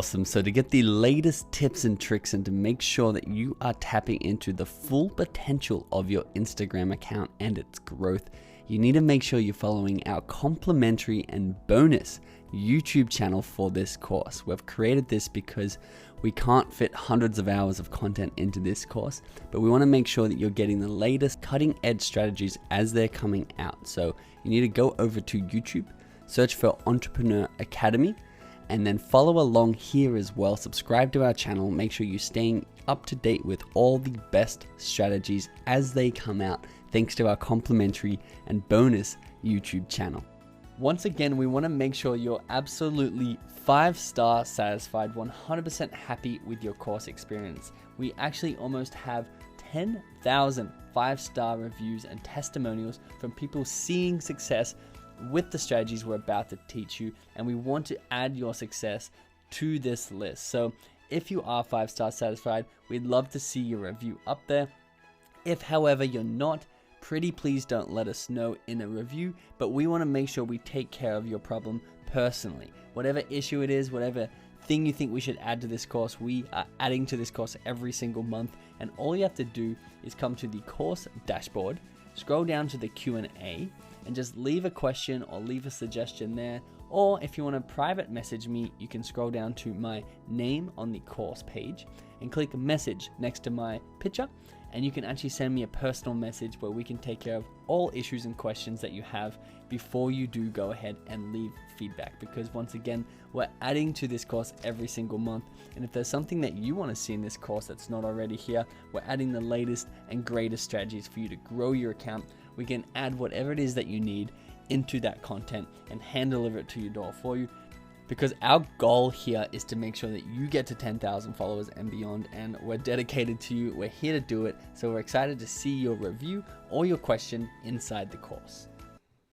Awesome. So to get the latest tips and tricks and to make sure that you are tapping into the full potential of your Instagram account and its growth, you need to make sure you're following our complimentary and bonus YouTube channel for this course. We've created this because we can't fit hundreds of hours of content into this course, but we want to make sure that you're getting the latest cutting edge strategies as they're coming out. So you need to go over to YouTube, search for Entrepreneur Academy, and then follow along here as well. Subscribe to our channel. Make sure you're staying up to date with all the best strategies as they come out, thanks to our complimentary and bonus YouTube channel. Once again, we want to make sure you're absolutely 5-star satisfied, 100% happy with your course experience. We actually almost have 10,000 5-star reviews and testimonials from people seeing success with the strategies we're about to teach you, and we want to add your success to this list. So if you are 5-star satisfied, we'd love to see your review up there. If however you're not, pretty please don't let us know in a review, but we want to make sure we take care of your problem personally. Whatever issue it is, whatever thing you think we should add to this course, we are adding to this course every single month, and all you have to do is come to the course dashboard, scroll down to the Q&A, and just leave a question or leave a suggestion there. Or if you want to private message me, you can scroll down to my name on the course page and click message next to my picture, and you can actually send me a personal message where we can take care of all issues and questions that you have before you do go ahead and leave feedback. Because once again, we're adding to this course every single month, and if there's something that you want to see in this course that's not already here, we're adding the latest and greatest strategies for you to grow your account. We can add whatever it is that you need into that content and hand deliver it to your door for you, because our goal here is to make sure that you get to 10,000 followers and beyond, and we're dedicated to you. We're here to do it. So we're excited to see your review or your question inside the course.